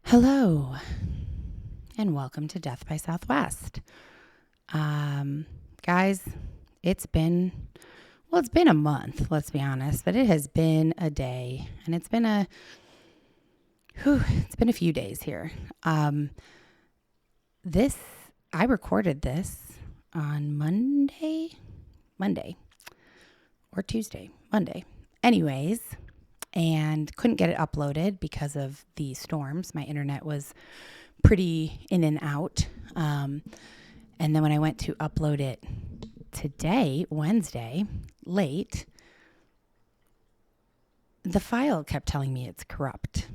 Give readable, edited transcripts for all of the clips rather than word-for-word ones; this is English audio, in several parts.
Hello, and welcome to Death by Southwest. Guys, it's been a month, let's be honest, but it has been a day, and it's been a few days here. I recorded this on Monday or Tuesday, Monday. Anyways, and couldn't get it uploaded because of the storms. My internet was pretty in and out. And then when I went to upload it today, Wednesday, late, the file kept telling me it's corrupt.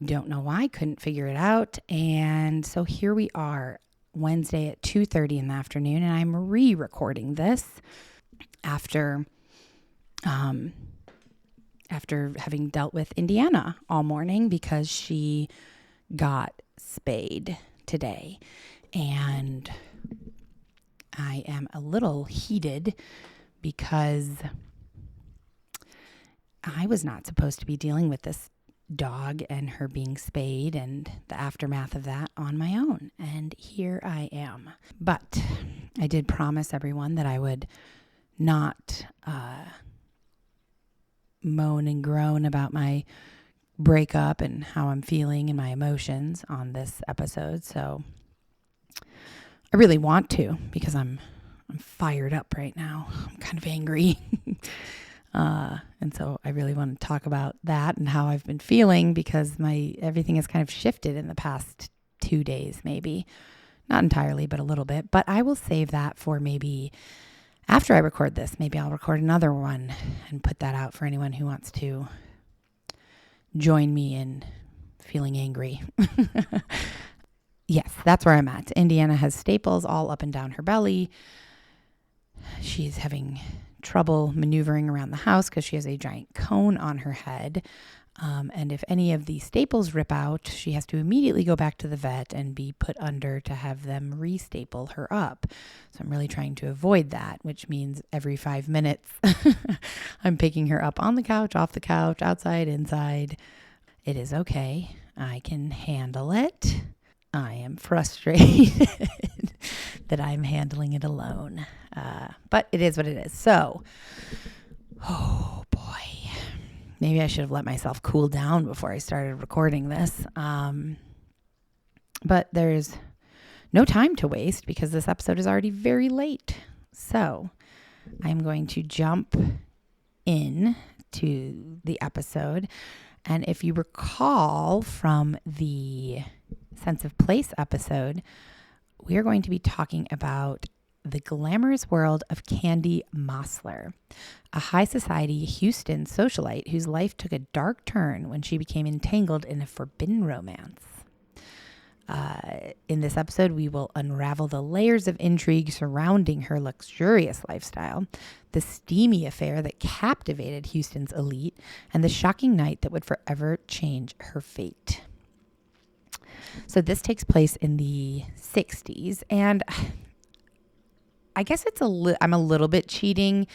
Don't know why, couldn't figure it out. And so here we are, Wednesday at 2:30 in the afternoon, and I'm re-recording this after having dealt with Indiana all morning because she got spayed today. And I am a little heated because I was not supposed to be dealing with this dog and her being spayed and the aftermath of that on my own. And here I am. But I did promise everyone that I would not moan and groan about my breakup and how I'm feeling and my emotions on this episode. So I really want to because I'm fired up right now. I'm kind of angry. And so I really want to talk about that and how I've been feeling because everything has kind of shifted in the past 2 days, maybe. Not entirely, but a little bit. But I will save that for maybe after I record this. Maybe I'll record another one and put that out for anyone who wants to join me in feeling angry. Yes, that's where I'm at. Indiana has staples all up and down her belly. She's having trouble maneuvering around the house because she has a giant cone on her head. And if any of the staples rip out, she has to immediately go back to the vet and be put under to have them re-staple her up. So I'm really trying to avoid that, which means every 5 minutes I'm picking her up on the couch, off the couch, outside, inside. It is okay. I can handle it. I am frustrated that I'm handling it alone. But it is what it is. So, oh boy. Maybe I should have let myself cool down before I started recording this. But there's no time to waste because this episode is already very late. So I'm going to jump in to the episode. And if you recall from the Sense of Place episode, we are going to be talking about the glamorous world of Candy Mossler, a high society Houston socialite whose life took a dark turn when she became entangled in a forbidden romance. In this episode, we will unravel the layers of intrigue surrounding her luxurious lifestyle, the steamy affair that captivated Houston's elite, and the shocking night that would forever change her fate. So this takes place in the 60s, and I guess I'm a little bit cheating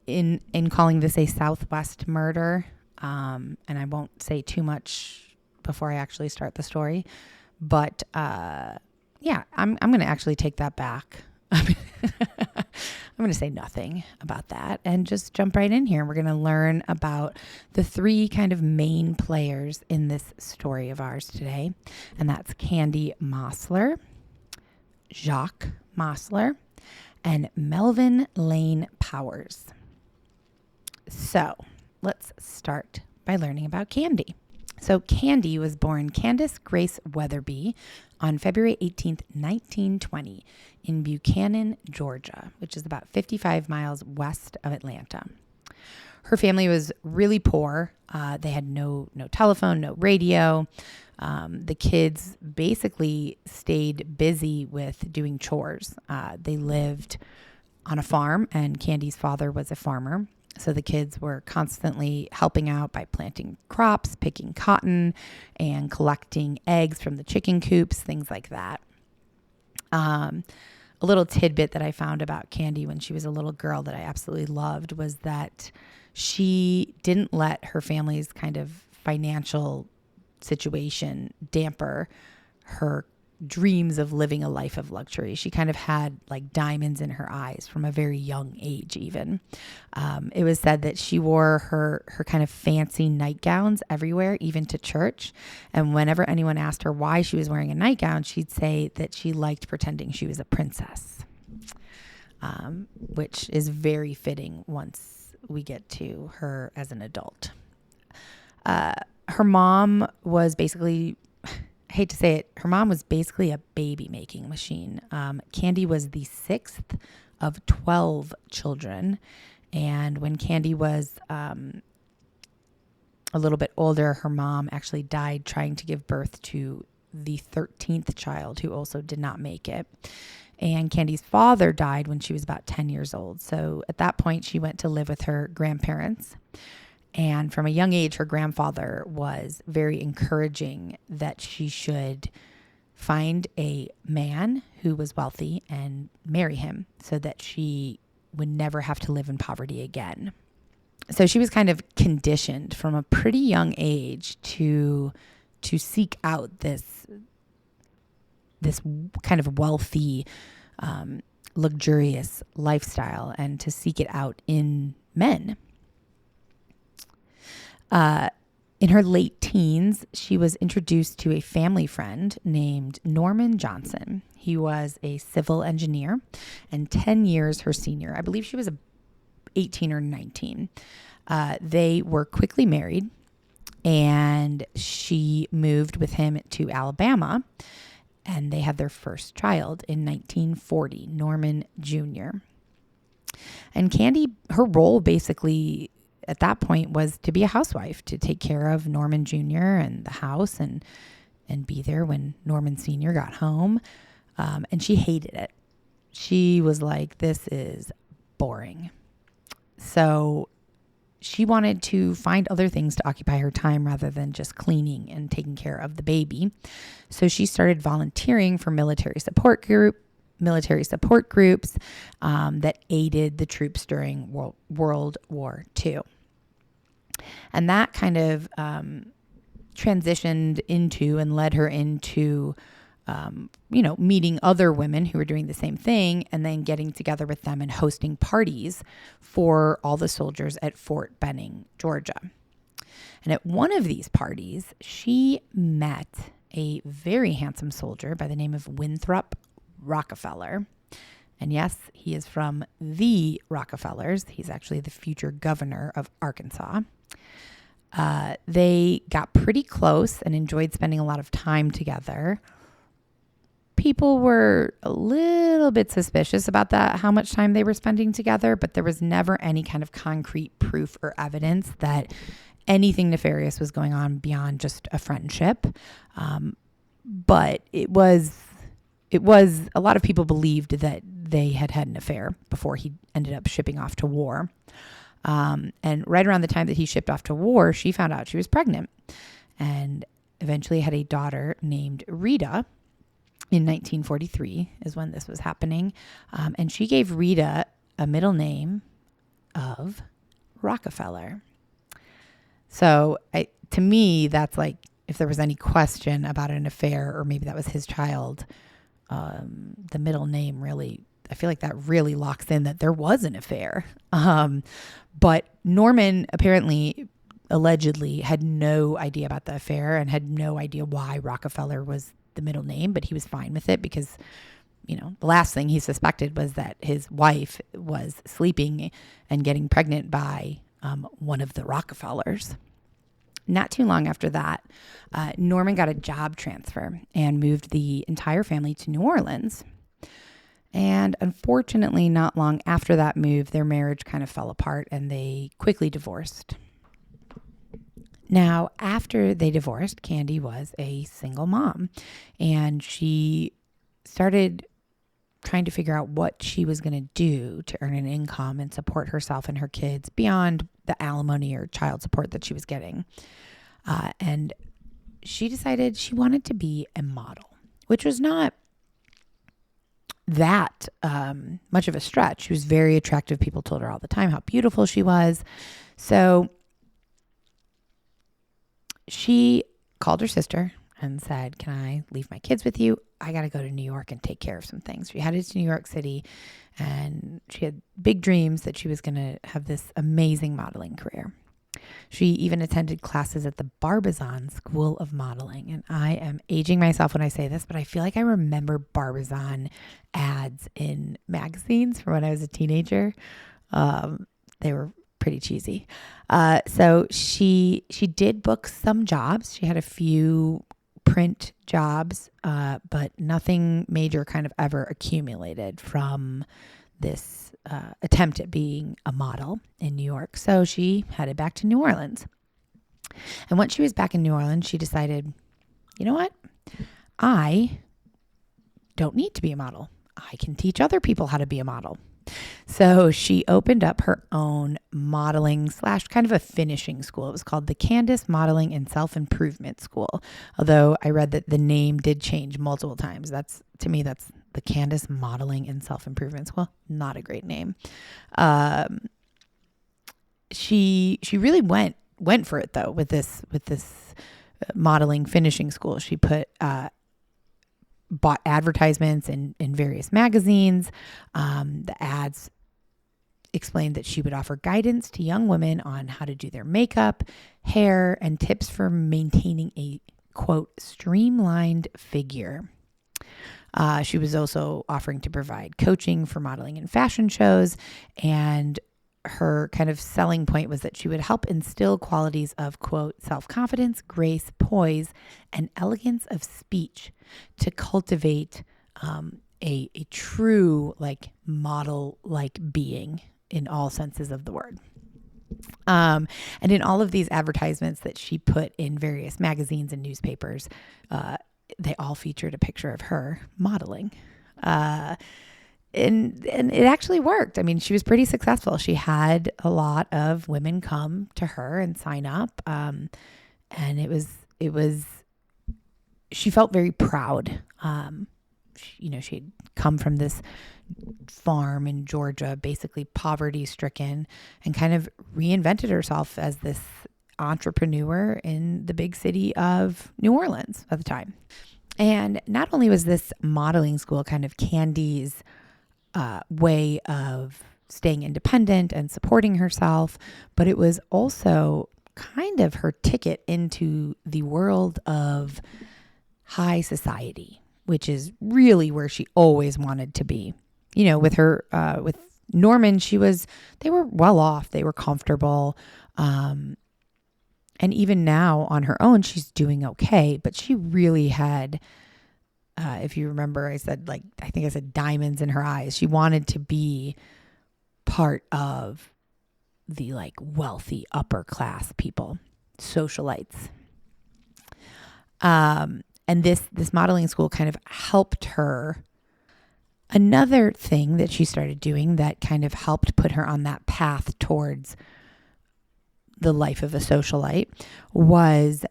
in calling this a Southwest murder, and I won't say too much before I actually start the story. But yeah, I'm going to actually take that back. I'm going to say nothing about that and just jump right in here. We're going to learn about the three kind of main players in this story of ours today, and that's Candy Mossler, Jacques Mossler, and Melvin Lane Powers. So let's start by learning about Candy. So Candy was born Candace Grace Weatherby on February 18th, 1920 in Buchanan, Georgia, which is about 55 miles west of Atlanta. Her family was really poor. They had no telephone, no radio. The kids basically stayed busy with doing chores. They lived on a farm, and Candy's father was a farmer. So the kids were constantly helping out by planting crops, picking cotton, and collecting eggs from the chicken coops, things like that. A little tidbit that I found about Candy when she was a little girl that I absolutely loved was that she didn't let her family's kind of financial situation damper her dreams of living a life of luxury. She kind of had like diamonds in her eyes from a very young age even. It was said that she wore her kind of fancy nightgowns everywhere, even to church. And whenever anyone asked her why she was wearing a nightgown, she'd say that she liked pretending she was a princess, which is very fitting once we get to her as an adult. Her mom was basically, I hate to say it, her mom was basically a baby making machine. Candy was the sixth of 12 children. And when Candy was a little bit older, her mom actually died trying to give birth to the 13th child, who also did not make it. And Candy's father died when she was about 10 years old. So at that point, she went to live with her grandparents. And from a young age, her grandfather was very encouraging that she should find a man who was wealthy and marry him so that she would never have to live in poverty again. So she was kind of conditioned from a pretty young age to seek out this kind of wealthy, luxurious lifestyle and to seek it out in men. In her late teens, she was introduced to a family friend named Norman Johnson. He was a civil engineer and 10 years her senior. I believe she was 18 or 19. They were quickly married, and she moved with him to Alabama, and they had their first child in 1940, Norman Jr. And Candy, her role basically at that point was to be a housewife, to take care of Norman Jr. and the house and be there when Norman Sr. got home. And she hated it. She was like, this is boring. So she wanted to find other things to occupy her time rather than just cleaning and taking care of the baby. So she started volunteering for military support groups that aided the troops during World War II. And that kind of transitioned into and led her into, meeting other women who were doing the same thing and then getting together with them and hosting parties for all the soldiers at Fort Benning, Georgia. And at one of these parties, she met a very handsome soldier by the name of Winthrop Rockefeller. And yes, he is from the Rockefellers. He's actually the future governor of Arkansas. They got pretty close and enjoyed spending a lot of time together. People were a little bit suspicious about that, how much time they were spending together, but there was never any kind of concrete proof or evidence that anything nefarious was going on beyond just a friendship. But it was a lot of people believed that they had an affair before he ended up shipping off to war. And right around the time that he shipped off to war, she found out she was pregnant and eventually had a daughter named Rita. In 1943 is when this was happening. And she gave Rita a middle name of Rockefeller. So to me, that's like, if there was any question about an affair or maybe that was his child, the middle name really, I feel like that really locks in that there was an affair. But Norman apparently, allegedly, had no idea about the affair and had no idea why Rockefeller was the middle name, but he was fine with it because, the last thing he suspected was that his wife was sleeping and getting pregnant by one of the Rockefellers. Not too long after that, Norman got a job transfer and moved the entire family to New Orleans. And unfortunately, not long after that move, their marriage kind of fell apart and they quickly divorced. Now, after they divorced, Candy was a single mom, and she started trying to figure out what she was going to do to earn an income and support herself and her kids beyond the alimony or child support that she was getting. And she decided she wanted to be a model, which was not that much of a stretch. She was very attractive. People told her all the time how beautiful she was. So she called her sister and said, can I leave my kids with you? I got to go to New York and take care of some things. She headed to New York City, and she had big dreams that she was going to have this amazing modeling career. She even attended classes at the Barbizon School of Modeling. And I am aging myself when I say this, but I feel like I remember Barbizon ads in magazines from when I was a teenager. They were pretty cheesy. So she did book some jobs. She had a few print jobs, but nothing major kind of ever accumulated from this attempt at being a model in New York. So she headed back to New Orleans. And once she was back in New Orleans, she decided, you know what? I don't need to be a model. I can teach other people how to be a model. So she opened up her own modeling / kind of a finishing school. It was called the Candice Modeling and Self-Improvement School. Although I read that the name did change multiple times. To me, that's the Candice Modeling and Self-Improvement School. Not a great name. She really went for it though with this modeling finishing school. She bought advertisements in various magazines. The ads explained that she would offer guidance to young women on how to do their makeup, hair, and tips for maintaining a, quote, streamlined figure. She was also offering to provide coaching for modeling and fashion shows, and her kind of selling point was that she would help instill qualities of, quote, self-confidence, grace, poise, and elegance of speech to cultivate a true like model like being in all senses of the word. And in all of these advertisements that she put in various magazines and newspapers, they all featured a picture of her modeling. And it actually worked. I mean, she was pretty successful. She had a lot of women come to her and sign up. And she felt very proud. She'd come from this farm in Georgia, basically poverty stricken, and kind of reinvented herself as this entrepreneur in the big city of New Orleans at the time. And not only was this modeling school kind of Candy's way of staying independent and supporting herself, but it was also kind of her ticket into the world of high society, which is really where she always wanted to be. With her, with Norman, they were well off, they were comfortable. And even now on her own, she's doing okay, but she really had, if you remember, I think I said diamonds in her eyes. She wanted to be part of the like wealthy upper class people, socialites. And this modeling school kind of helped her. Another thing that she started doing that kind of helped put her on that path towards the life of a socialite was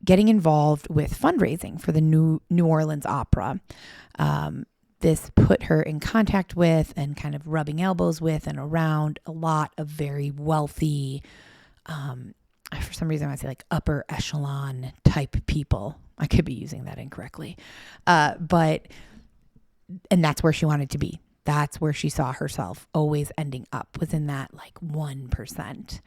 getting involved with fundraising for the New Orleans Opera. This put her in contact with and kind of rubbing elbows with and around a lot of very wealthy, for some reason I say like upper echelon type people. I could be using that incorrectly. And that's where she wanted to be. That's where she saw herself always ending up, was in that like 1%.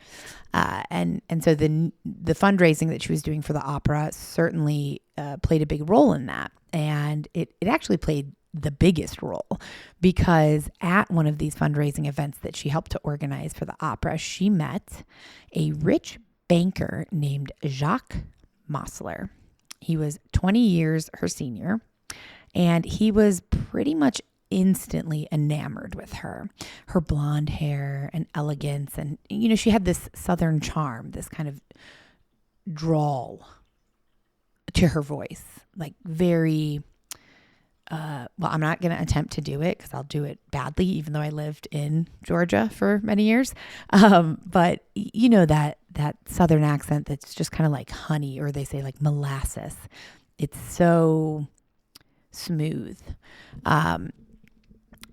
And so the fundraising that she was doing for the opera certainly played a big role in that. And it actually played the biggest role because at one of these fundraising events that she helped to organize for the opera, she met a rich banker named Jacques Mossler. He was 20 years her senior, and he was pretty much instantly enamored with her blonde hair and elegance. And, she had this Southern charm, this kind of drawl to her voice, like very, well, I'm not going to attempt to do it because I'll do it badly, even though I lived in Georgia for many years. But that Southern accent that's just kind of like honey, or they say like molasses. It's so smooth.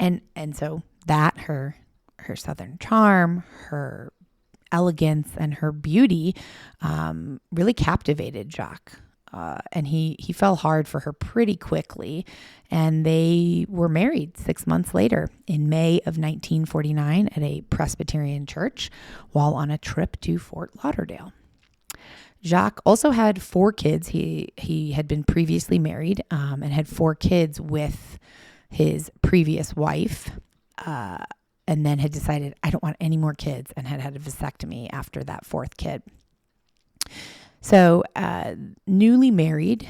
And so that her Southern charm, her elegance and her beauty really captivated Jacques. And he fell hard for her pretty quickly. And they were married 6 months later in May of 1949 at a Presbyterian church while on a trip to Fort Lauderdale. Jacques also had 4 kids. He had been previously married and had 4 kids with his previous wife, and then had decided, I don't want any more kids, and had had a vasectomy after that 4th kid. So newly married,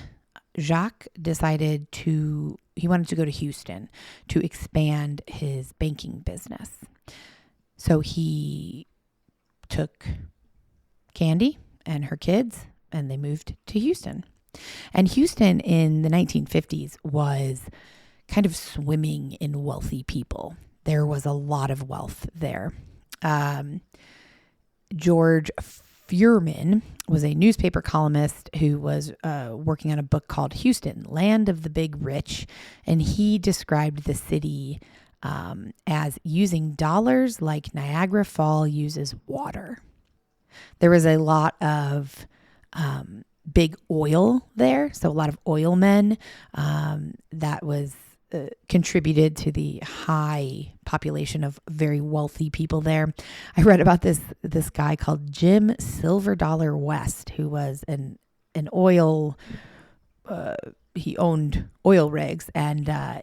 Jacques decided he wanted to go to Houston to expand his banking business. So he took Candy and her kids, and they moved to Houston. And Houston in the 1950s was kind of swimming in wealthy people. There was a lot of wealth there. George Fuhrman was a newspaper columnist who was working on a book called Houston, Land of the Big Rich, and he described the city as using dollars like Niagara Falls uses water. There was a lot of big oil there, so a lot of oil men that was contributed to the high population of very wealthy people there. I read about this guy called Jim Silver Dollar West, who was an oil, he owned oil rigs, and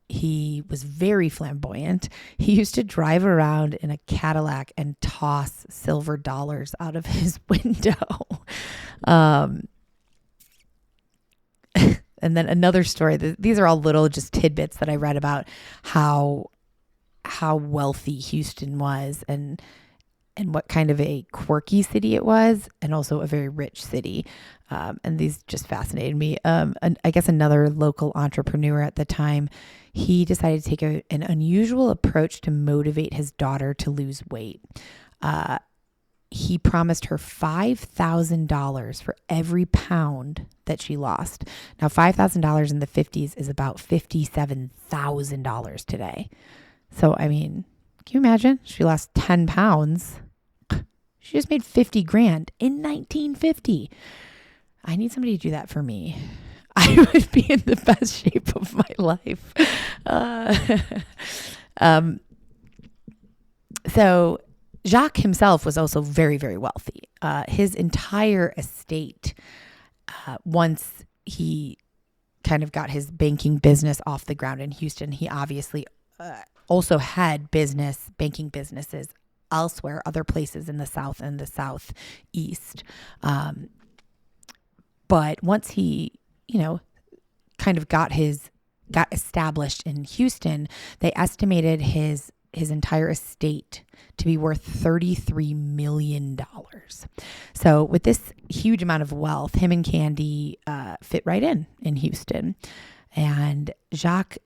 he was very flamboyant. He used to drive around in a Cadillac and toss silver dollars out of his window. And then another story, these are all little just tidbits that I read about how wealthy Houston was and what kind of a quirky city it was, and also a very rich city. And these just fascinated me. And I guess another local entrepreneur at the time, he decided to take an unusual approach to motivate his daughter to lose weight. He promised her $5,000 for every pound that she lost. Now, $5,000 in the 50s is about $57,000 today. So, I mean, can you imagine? She lost 10 pounds. She just made 50 grand in 1950. I need somebody to do that for me. I would be in the best shape of my life. So Jacques himself was also very, very wealthy. His entire estate, once he kind of got his banking business off the ground in Houston, he obviously also had banking businesses elsewhere, other places in the South and the Southeast. But once he, kind of got established in Houston, they estimated his entire estate to be worth $33 million. So with this huge amount of wealth, him and Candy fit right in Houston. And Jacques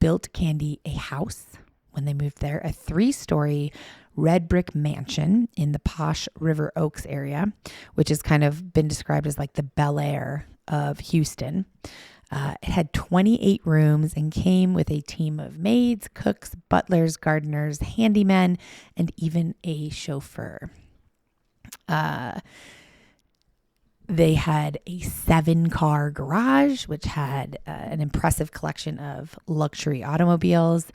built Candy a house when they moved there, a 3-story red brick mansion in the posh River Oaks area, which has kind of been described as like the Bel Air of Houston. It had 28 rooms and came with a team of maids, cooks, butlers, gardeners, handymen, and even a chauffeur. They had a 7-car garage, which had an impressive collection of luxury automobiles.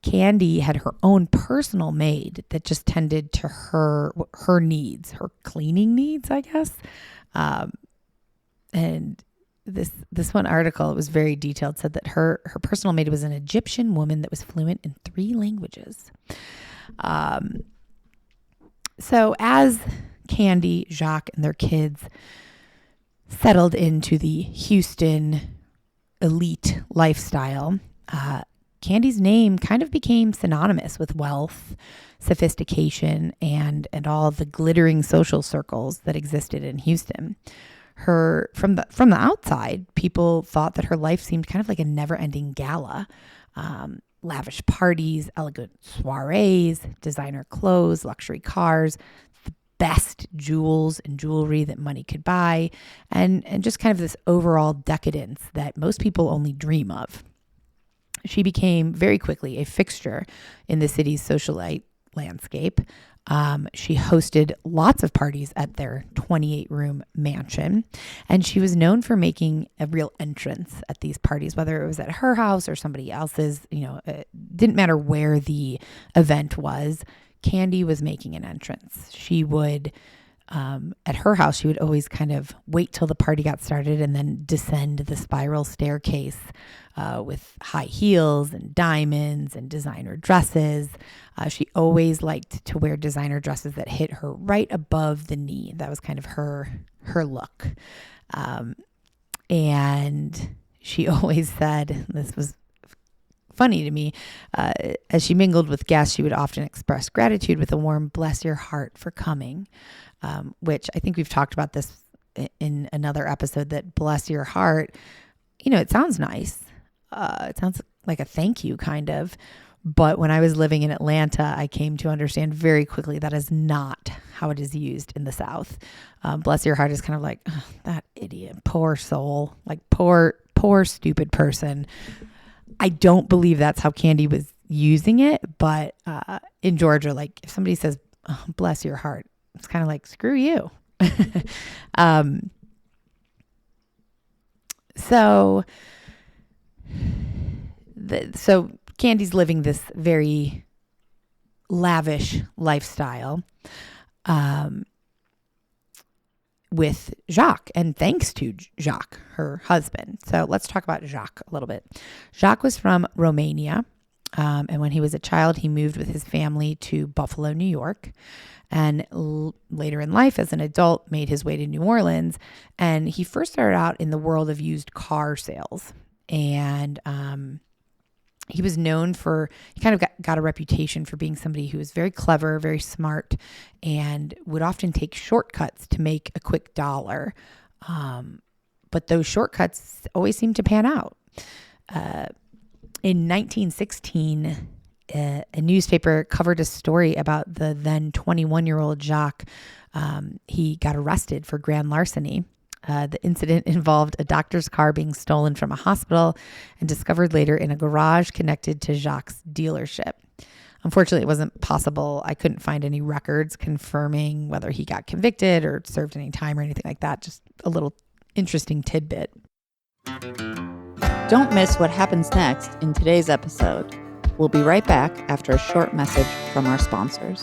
Candy had her own personal maid that just tended to her needs, her cleaning needs, I guess. And this one article, it was very detailed, said that her personal maid was an Egyptian woman that was fluent in 3 languages. So as Candy, Jacques, and their kids settled into the Houston elite lifestyle, Candy's name kind of became synonymous with wealth, sophistication, and all the glittering social circles that existed in Houston. From the outside, people thought that her life seemed kind of like a never-ending gala. Lavish parties, elegant soirees, designer clothes, luxury cars, the best jewels and jewelry that money could buy, and just kind of this overall decadence that most people only dream of. She became very quickly a fixture in the city's socialite landscape, She hosted lots of parties at their 28-room mansion, and she was known for making a real entrance at these parties, whether it was at her house or somebody else's. It didn't matter where the event was. Candy was making an entrance. She would, at her house, she would always kind of wait till the party got started and then descend the spiral staircase with high heels and diamonds and designer dresses. She always liked to wear designer dresses that hit her right above the knee. That was kind of her look. And she always said, this was funny to me, as she mingled with guests, she would often express gratitude with a warm "bless your heart" for coming, which I think we've talked about this in another episode, that "bless your heart," it sounds nice. It sounds like a thank you kind of. But when I was living in Atlanta, I came to understand very quickly that is not how it is used in the South. Bless your heart is kind of like, oh, that idiot, poor soul, like poor stupid person. I don't believe that's how Candy was using it, but in Georgia, like if somebody says, oh, bless your heart, it's kind of like, screw you. So Candy's living this very lavish lifestyle with Jacques, and thanks to Jacques, her husband. So let's talk about Jacques a little bit. Jacques was from Romania, and when he was a child, he moved with his family to Buffalo, New York, and later in life, as an adult, made his way to New Orleans, and he first started out in the world of used car sales, and he was known for, he kind of got a reputation for being somebody who was very clever, very smart, and would often take shortcuts to make a quick dollar. But those shortcuts always seemed to pan out. In 1916, a newspaper covered a story about the then 21-year-old Jacques. He got arrested for grand larceny. The incident involved a doctor's car being stolen from a hospital and discovered later in a garage connected to Jacques' dealership. Unfortunately, it wasn't possible. I couldn't find any records confirming whether he got convicted or served any time or anything like that. Just a little interesting tidbit. Don't miss what happens next in today's episode. We'll be right back after a short message from our sponsors.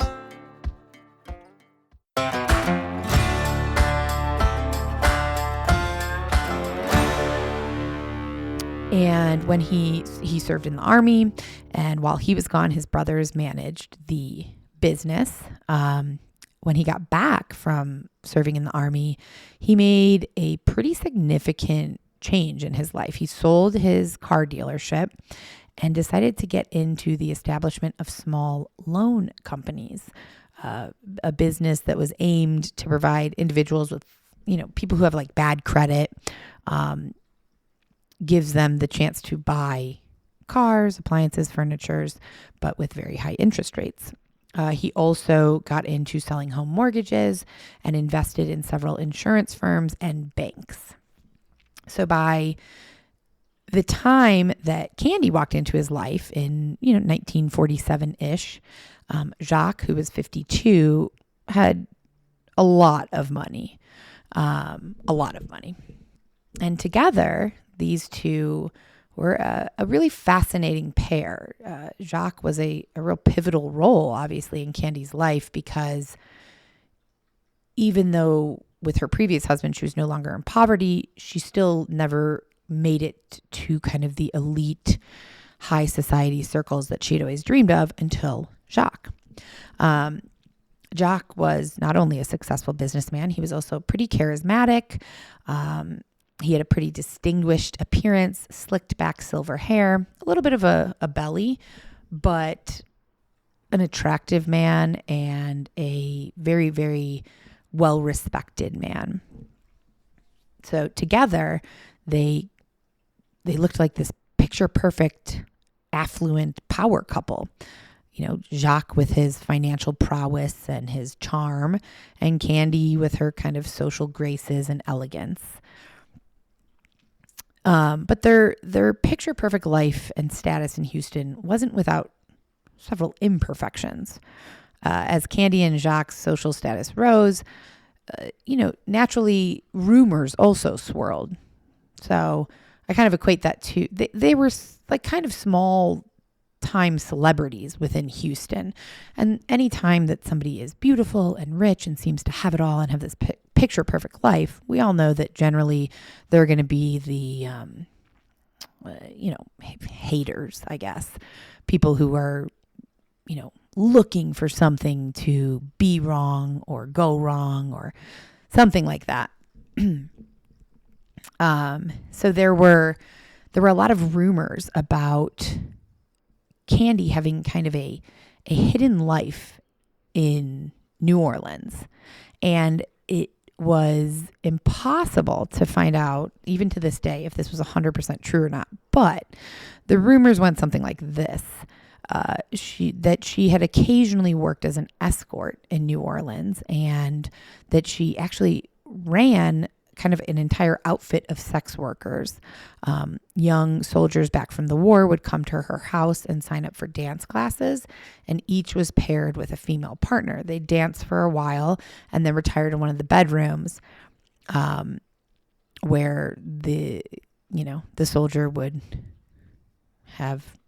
And when he served in the army, and while he was gone, his brothers managed the business. When he got back from serving in the army, he made a pretty significant change in his life. He sold his car dealership and decided to get into the establishment of small loan companies, a business that was aimed to provide individuals with, people who have like bad credit, gives them the chance to buy cars, appliances, furnitures, but with very high interest rates. He also got into selling home mortgages and invested in several insurance firms and banks. So by the time that Candy walked into his life in, 1947-ish, Jacques, who was 52, had a lot of money. And together, these two were a really fascinating pair. Jacques was a real pivotal role, obviously, in Candy's life, because even though with her previous husband, she was no longer in poverty, she still never made it to kind of the elite high society circles that she'd always dreamed of until Jacques. Jacques was not only a successful businessman, he was also pretty charismatic. He had a pretty distinguished appearance, slicked back silver hair, a little bit of a belly, but an attractive man and a very, very well-respected man. So together, they looked like this picture-perfect, affluent power couple. Jacques with his financial prowess and his charm, and Candy with her kind of social graces and elegance. But their picture-perfect life and status in Houston wasn't without several imperfections. As Candy and Jacques' social status rose, naturally rumors also swirled. So I kind of equate that to, they were like kind of small time celebrities within Houston. And any time that somebody is beautiful and rich and seems to have it all and have this picture perfect life, we all know that generally they're going to be the, haters, I guess. People who are, looking for something to be wrong or go wrong or something like that. So there were a lot of rumors about Candy having kind of a hidden life in New Orleans. And it was impossible to find out, even to this day, if this was 100% true or not. But the rumors went something like this. She had occasionally worked as an escort in New Orleans, and that she actually ran kind of an entire outfit of sex workers. Young soldiers back from the war would come to her house and sign up for dance classes, and each was paired with a female partner. They danced for a while and then retired to one of the bedrooms, where the soldier would have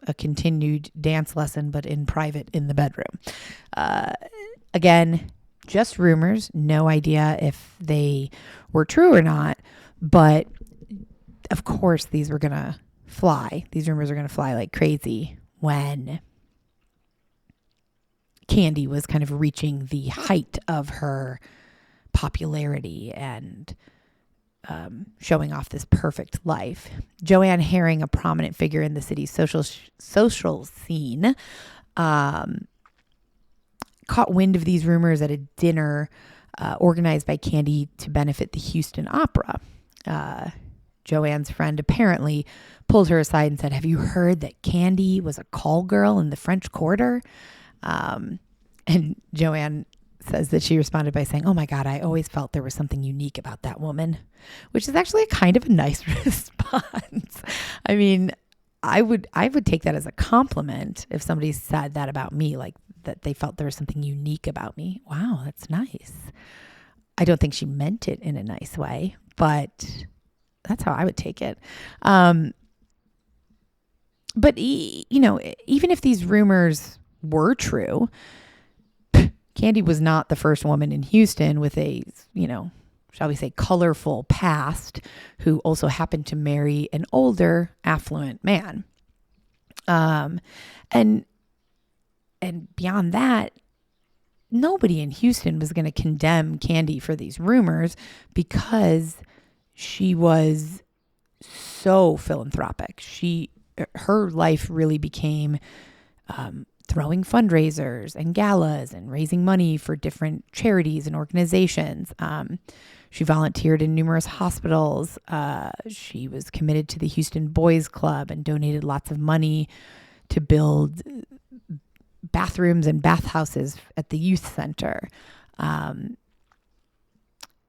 a continued dance lesson, but in private in the bedroom. Again, just rumors, no idea if they were true or not, but of course these were going to fly. These rumors are going to fly like crazy when Candy was kind of reaching the height of her popularity and showing off this perfect life. Joanne Herring, a prominent figure in the city's social scene, caught wind of these rumors at a dinner organized by Candy to benefit the Houston Opera. Joanne's friend apparently pulled her aside and said, "Have you heard that Candy was a call girl in the French Quarter?" And Joanne says that she responded by saying, "Oh my God, I always felt there was something unique about that woman," which is actually kind of a nice response. I mean, I would take that as a compliment if somebody said that about me, like that they felt there was something unique about me. Wow, that's nice. I don't think she meant it in a nice way, but that's how I would take it. But even if these rumors were true, Candy was not the first woman in Houston with a, shall we say, colorful past who also happened to marry an older, affluent man. And beyond that, nobody in Houston was going to condemn Candy for these rumors because she was so philanthropic. Her life really became throwing fundraisers and galas and raising money for different charities and organizations. She volunteered in numerous hospitals. She was committed to the Houston Boys Club and donated lots of money to build bathrooms and bathhouses at the youth center.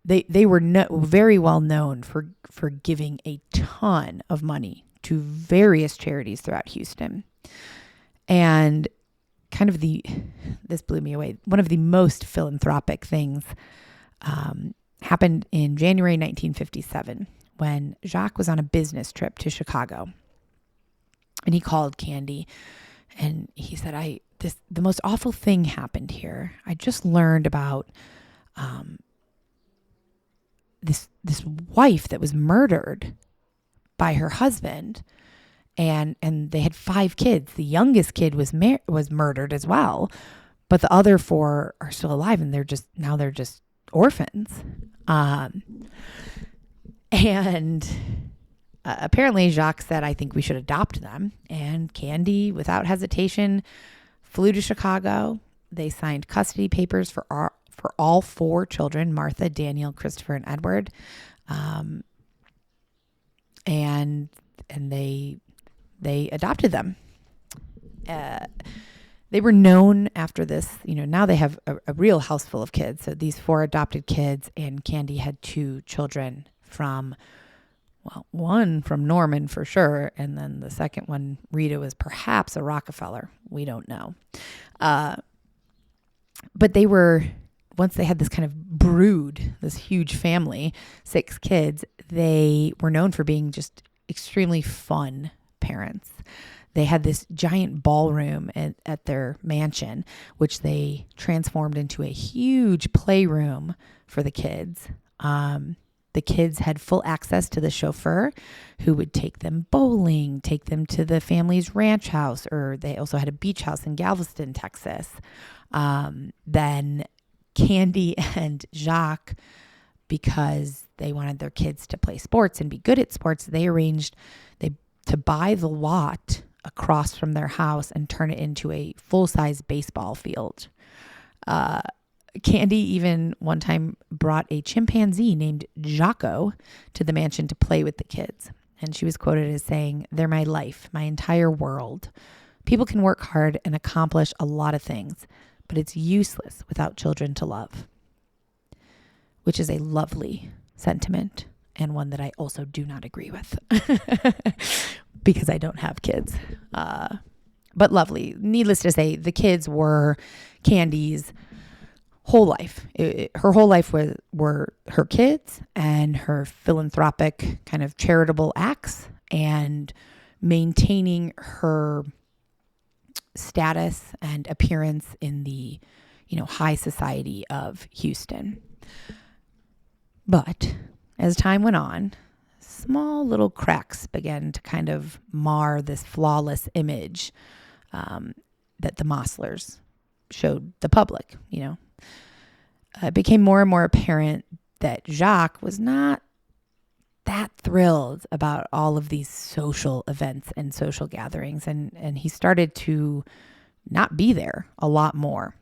They were very well known for giving a ton of money to various charities throughout Houston. And kind of this blew me away. One of the most philanthropic things happened in January 1957 when Jacques was on a business trip to Chicago. And he called Candy and he said, the most awful thing happened here. I just learned about this wife that was murdered by her husband. And they had 5 kids. The youngest kid was murdered as well, but the other 4 are still alive, and they're just orphans. Apparently Jacques said, "I think we should adopt them." And Candy, without hesitation, flew to Chicago. They signed custody papers for all 4 children: Martha, Daniel, Christopher, and Edward. And they adopted them. They were known after this, now they have a real house full of kids. So these 4 adopted kids, and Candy had 2 children one from Norman for sure. And then the second one, Rita, was perhaps a Rockefeller. We don't know. But once they had this kind of brood, this huge family, 6 kids, they were known for being just extremely fun parents. They had this giant ballroom at their mansion, which they transformed into a huge playroom for the kids. The kids had full access to the chauffeur who would take them bowling, take them to the family's ranch house, or they also had a beach house in Galveston, Texas. Then Candy and Jacques, because they wanted their kids to play sports and be good at sports, they arranged to buy the lot across from their house and turn it into a full-size baseball field. Candy even one time brought a chimpanzee named Jacques to the mansion to play with the kids. And she was quoted as saying, "They're my life, my entire world. People can work hard and accomplish a lot of things, but it's useless without children to love." Which is a lovely sentiment, and one that I also do not agree with because I don't have kids. But lovely. Needless to say, the kids were Candy's whole life. Her whole life were her kids and her philanthropic kind of charitable acts and maintaining her status and appearance in the, high society of Houston. But as time went on, small little cracks began to kind of mar this flawless image that the Mosslers showed the public. It became more and more apparent that Jacques was not that thrilled about all of these social events and social gatherings, and he started to not be there a lot more.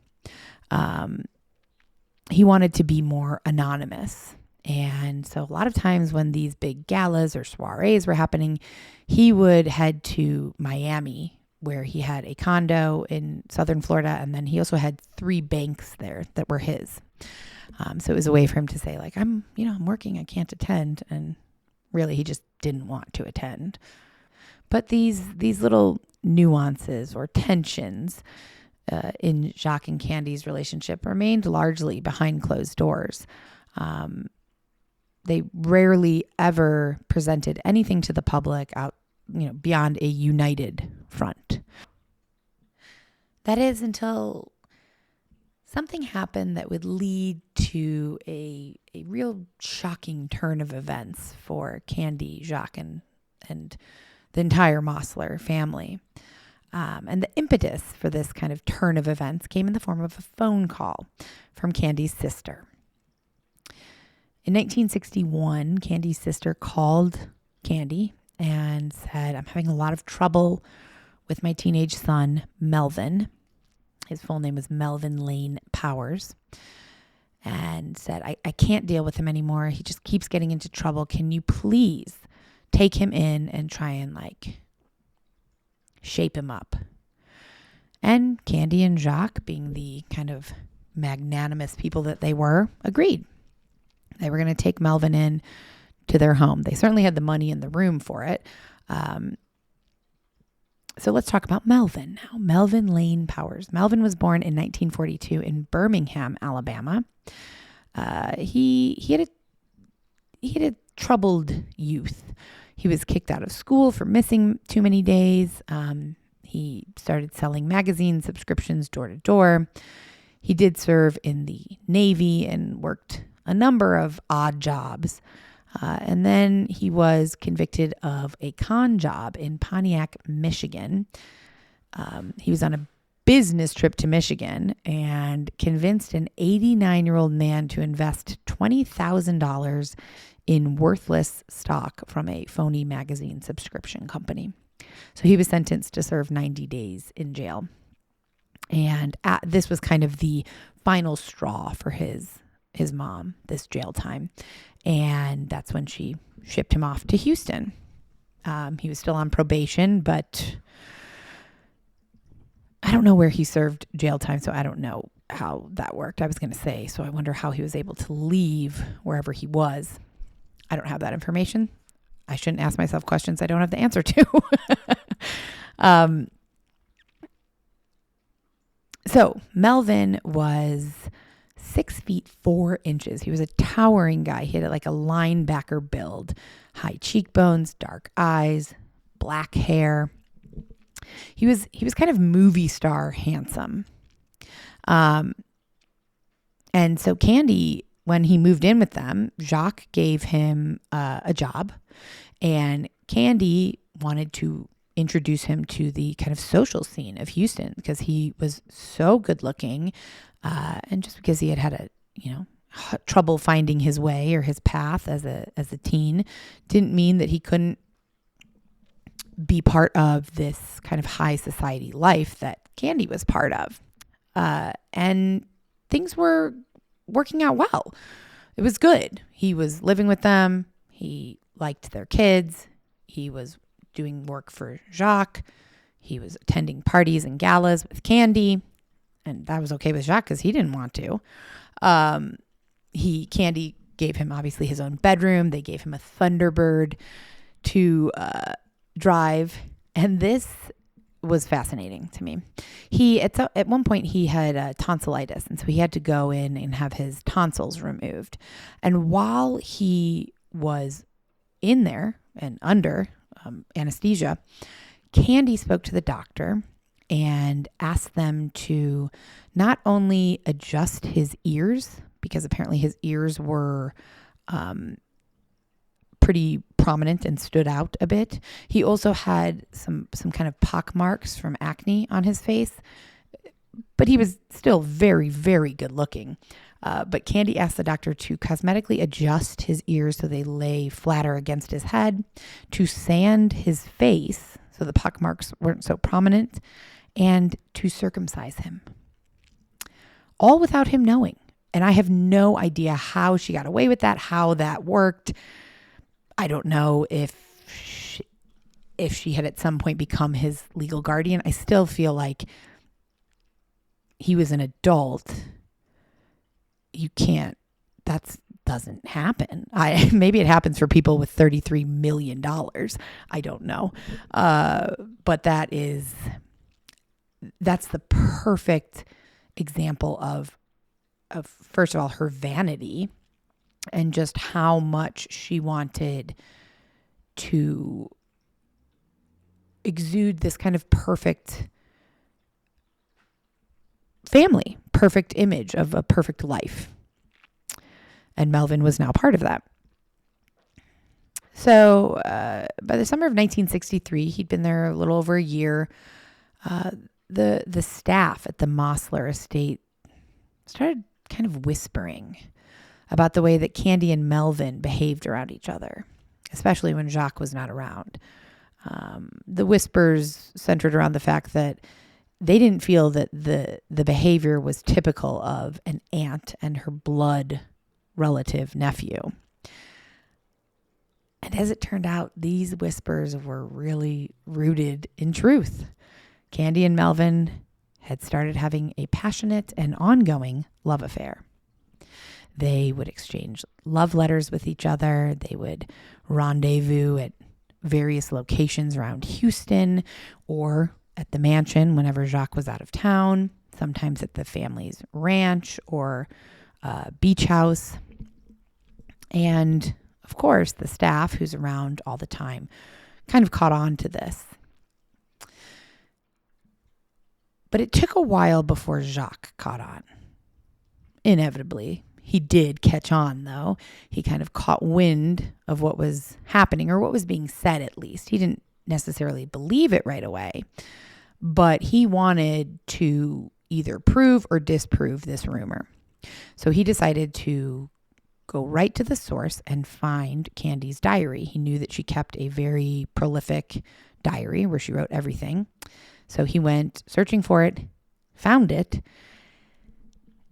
He wanted to be more anonymous. And so a lot of times when these big galas or soirees were happening, he would head to Miami, where he had a condo in southern Florida. And then he also had 3 banks there that were his. So it was a way for him to say, like, I'm working, I can't attend. And really, he just didn't want to attend. But these little nuances or tensions in Jacques and Candy's relationship remained largely behind closed doors. They rarely ever presented anything to the public out, beyond a united front. That is until something happened that would lead to a real shocking turn of events for Candy, Jacques, and the entire Mossler family. And the impetus for this kind of turn of events came in the form of a phone call from Candy's sister. In 1961, Candy's sister called Candy and said, "I'm having a lot of trouble with my teenage son, Melvin." His full name was Melvin Lane Powers. And said, I can't deal with him anymore. He just keeps getting into trouble. Can you please take him in and try and shape him up? And Candy and Jacques, being the kind of magnanimous people that they were, agreed. They were going to take Melvin in to their home. They certainly had the money and the room for it. So let's talk about Melvin now. Melvin Lane Powers. Melvin was born in 1942 in Birmingham, Alabama. He had a troubled youth. He was kicked out of school for missing too many days. He started selling magazine subscriptions door to door. He did serve in the Navy and worked a number of odd jobs. And then he was convicted of a con job in Pontiac, Michigan. He was on a business trip to Michigan and convinced an 89-year-old man to invest $20,000 in worthless stock from a phony magazine subscription company. So he was sentenced to serve 90 days in jail. And this was kind of the final straw for his mom, this jail time. And that's when she shipped him off to Houston. He was still on probation, but I don't know where he served jail time, so I don't know how that worked. I was going to say, so I wonder how he was able to leave wherever he was. I don't have that information. I shouldn't ask myself questions I don't have the answer to. So Melvin was 6 feet 4 inches. He was a towering guy. He had like a linebacker build, high cheekbones, dark eyes, black hair. He was kind of movie star handsome. And so Candy, when he moved in with them, Jacques gave him a job, and Candy wanted to introduce him to the kind of social scene of Houston because he was so good looking, and just because he had trouble finding his way or his path as a teen didn't mean that he couldn't be part of this kind of high society life that Candy was part of. And things were working out well. It was good. He was living with them. He liked their kids. He was doing work for Jacques. He was attending parties and galas with Candy. And that was okay with Jacques because he didn't want to. Candy gave him obviously his own bedroom. They gave him a Thunderbird to drive. And this was fascinating to me. At one point he had tonsillitis, and so he had to go in and have his tonsils removed. And while he was in there and under anesthesia, Candy spoke to the doctor and asked them to not only adjust his ears, because apparently his ears were pretty prominent and stood out a bit. He also had some kind of pock marks from acne on his face, but he was still very, very good looking. But Candy asked the doctor to cosmetically adjust his ears so they lay flatter against his head, to sand his face so the pock marks weren't so prominent, and to circumcise him. All without him knowing. And I have no idea how she got away with that, how that worked. I don't know if she had at some point become his legal guardian. I still feel like he was an adult. That doesn't happen. Maybe it happens for people with $33 million. I don't know. But that's the perfect example of first of all, her vanity and just how much she wanted to exude this kind of perfect family, perfect image of a perfect life. And Melvin was now part of that. So by the summer of 1963, he'd been there a little over a year. The staff at the Mossler estate started kind of whispering about the way that Candy and Melvin behaved around each other, especially when Jacques was not around. The whispers centered around the fact that they didn't feel that the behavior was typical of an aunt and her blood relative nephew. And as it turned out, these whispers were really rooted in truth. Candy and Melvin had started having a passionate and ongoing love affair. They would exchange love letters with each other. They would rendezvous at various locations around Houston or at the mansion whenever Jacques was out of town, sometimes at the family's ranch or beach house. And of course, the staff, who's around all the time, kind of caught on to this. But it took a while before Jacques caught on. Inevitably, he did catch on, though. He kind of caught wind of what was happening, or what was being said at least. He didn't necessarily believe it right away, but he wanted to either prove or disprove this rumor. So he decided to go right to the source and find Candy's diary. He knew that she kept a very prolific diary where she wrote everything. So he went searching for it, found it,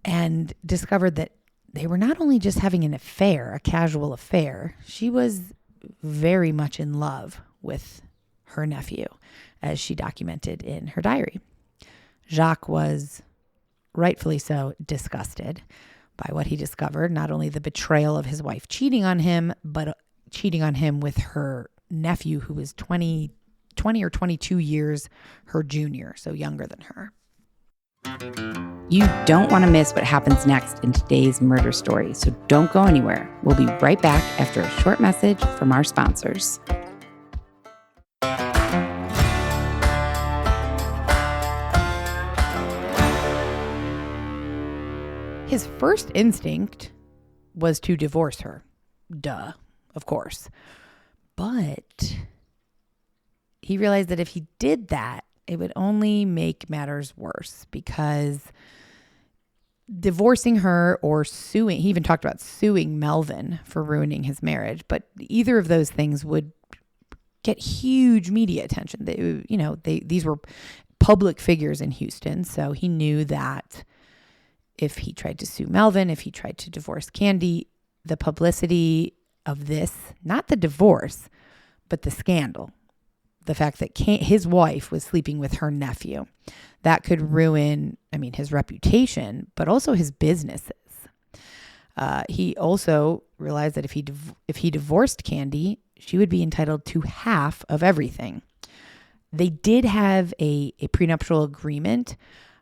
and discovered that they were not only just having an affair, a casual affair. She was very much in love with her nephew, as she documented in her diary. Jacques was rightfully so disgusted by what he discovered, not only the betrayal of his wife cheating on him, but cheating on him with her nephew, who was 20 or 22 years her junior, so younger than her. You don't want to miss what happens next in today's murder story, so don't go anywhere. We'll be right back after a short message from our sponsors. His first instinct was to divorce her. Duh, of course. But he realized that if he did that, it would only make matters worse, because divorcing her or suing, he even talked about suing Melvin for ruining his marriage, but either of those things would get huge media attention. These were public figures in Houston, so he knew that if he tried to sue Melvin, if he tried to divorce Candy, the publicity of this, not the divorce, but the scandal, the fact that his wife was sleeping with her nephew, that could ruin, his reputation, but also his businesses. He also realized that if he divorced Candy, she would be entitled to half of everything. They did have a prenuptial agreement,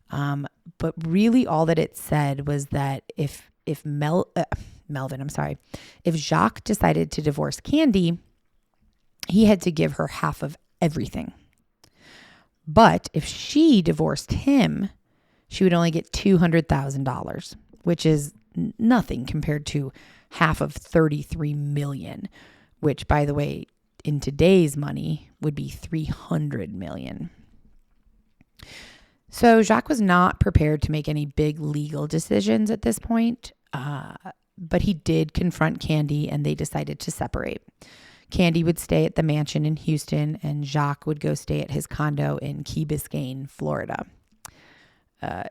but really all that it said was that if Jacques decided to divorce Candy, he had to give her half of everything. But if she divorced him, she would only get $200,000, which is nothing compared to half of $33 million, which, by the way, in today's money would be $300 million. So Jacques was not prepared to make any big legal decisions at this point, but he did confront Candy, and they decided to separate. Candy would stay at the mansion in Houston, and Jacques would go stay at his condo in Key Biscayne, Florida.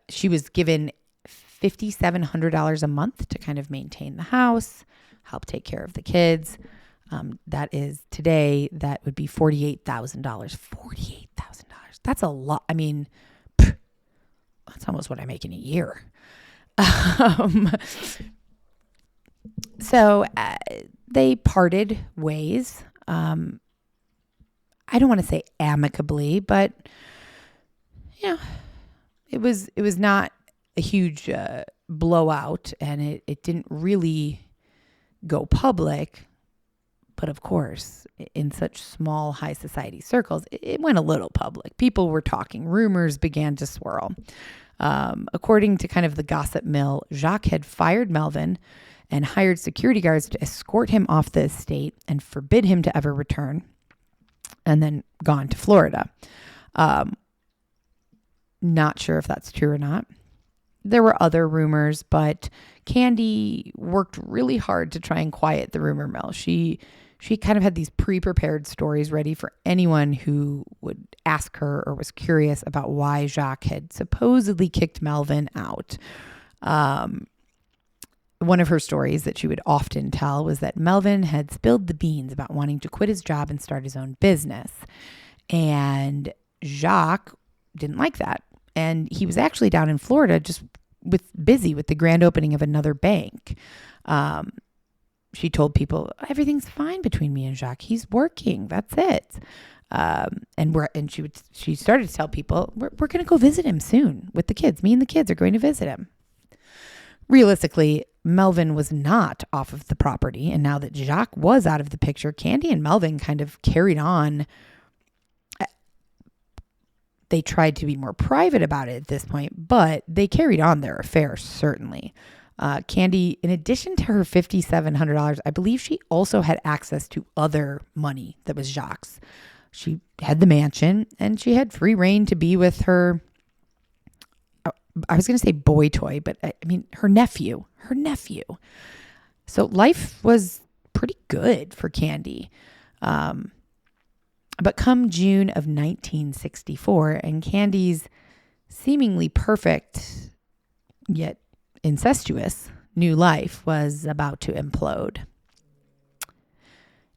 She was given $5,700 a month to kind of maintain the house, help take care of the kids. That is today, that would be $48,000. $48,000. That's a lot. That's almost what I make in a year. So they parted ways. I don't want to say amicably, but it was not a huge blowout, and it didn't really go public. But of course, in such small high society circles, it went a little public. People were talking. Rumors began to swirl. According to kind of the gossip mill, Jacques had fired Melvin and hired security guards to escort him off the estate and forbid him to ever return, and then gone to Florida. Not sure if that's true or not. There were other rumors, but Candy worked really hard to try and quiet the rumor mill. She kind of had these pre-prepared stories ready for anyone who would ask her or was curious about why Jacques had supposedly kicked Melvin out. One of her stories that she would often tell was that Melvin had spilled the beans about wanting to quit his job and start his own business. And Jacques didn't like that. And he was actually down in Florida just busy with the grand opening of another bank. She told people, everything's fine between me and Jacques. He's working. That's it. She started to tell people, we're going to go visit him soon with the kids. Me and the kids are going to visit him. Realistically, Melvin was not off of the property. And now that Jacques was out of the picture, Candy and Melvin kind of carried on. They tried to be more private about it at this point, but they carried on their affair, certainly. Candy, in addition to her $5,700, I believe she also had access to other money that was Jacques. She had the mansion, and she had free reign to be with her, I was going to say boy toy, but her nephew. So life was pretty good for Candy. But come June of 1964, and Candy's seemingly perfect, yet incestuous, new life was about to implode.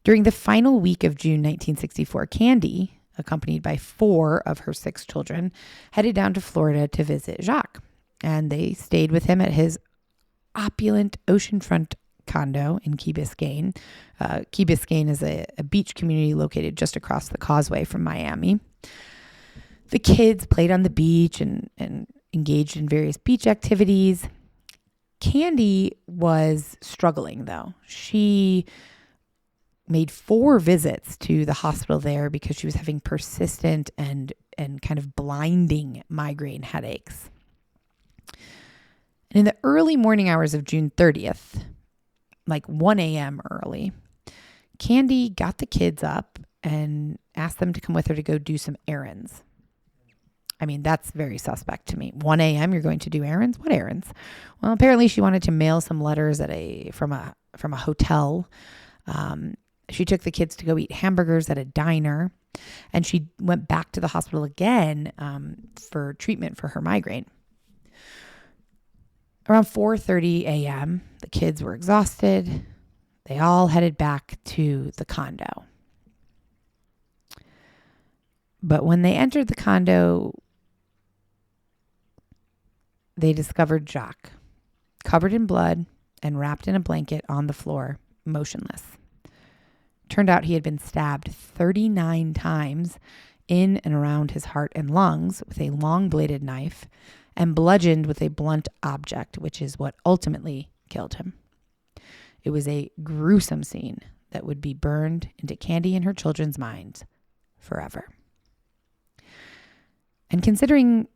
During the final week of June 1964, Candy, accompanied by 4 of her 6 children, headed down to Florida to visit Jacques. And they stayed with him at his opulent oceanfront condo in Key Biscayne. Key Biscayne is a beach community located just across the causeway from Miami. The kids played on the beach, and engaged in various beach activities. Candy was struggling, though. She made 4 visits to the hospital there because she was having persistent and kind of blinding migraine headaches. And in the early morning hours of June 30th, like 1 a.m. early, Candy got the kids up and asked them to come with her to go do some errands. I mean, that's very suspect to me. 1 a.m. you're going to do errands? What errands? Well, apparently she wanted to mail some letters from a hotel. She took the kids to go eat hamburgers at a diner, and she went back to the hospital again for treatment for her migraine. Around 4:30 a.m., the kids were exhausted. They all headed back to the condo. But when they entered the condo, they discovered Jacques, covered in blood and wrapped in a blanket on the floor, motionless. Turned out he had been stabbed 39 times in and around his heart and lungs with a long-bladed knife and bludgeoned with a blunt object, which is what ultimately killed him. It was a gruesome scene that would be burned into Candy and her children's minds forever. And considering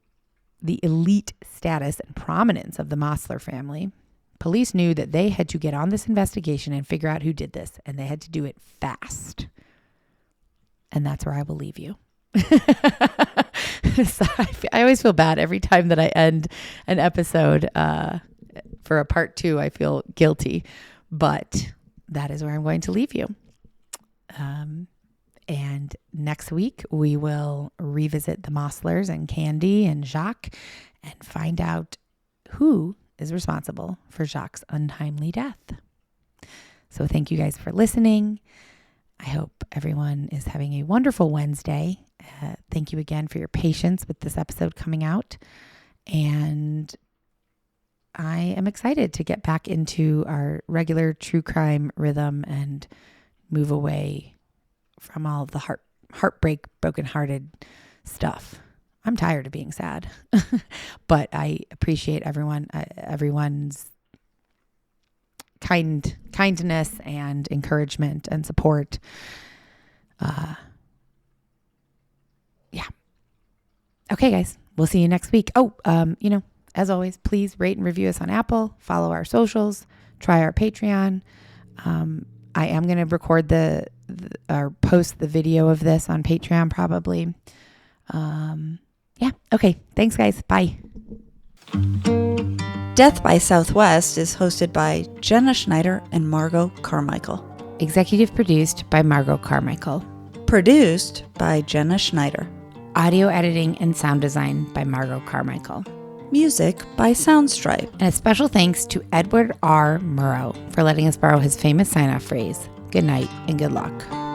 the elite status and prominence of the Mossler family, police knew that they had to get on this investigation and figure out who did this, and they had to do it fast. And that's where I will leave you. So I always feel bad every time that I end an episode for a part 2. I feel guilty, but that is where I'm going to leave you. And next week we will revisit the Mosslers and Candy and Jacques and find out who is responsible for Jacques' untimely death. So thank you guys for listening. I hope everyone is having a wonderful Wednesday. Thank you again for your patience with this episode coming out. And I am excited to get back into our regular true crime rhythm and move away from all the heartbreak, brokenhearted stuff. I'm tired of being sad, but I appreciate everyone's kindness and encouragement and support. Yeah. Okay, guys, we'll see you next week. Oh, as always, please rate and review us on Apple, follow our socials, try our Patreon. I am going to record or post the video of this on Patreon probably. Yeah. Okay. Thanks, guys. Bye. Death by Southwest is hosted by Jenna Schneider and Margot Carmichael. Executive produced by Margot Carmichael. Produced by Jenna Schneider. Audio editing and sound design by Margot Carmichael. Music by Soundstripe. And a special thanks to Edward R. Murrow for letting us borrow his famous sign-off phrase, "Good night and good luck."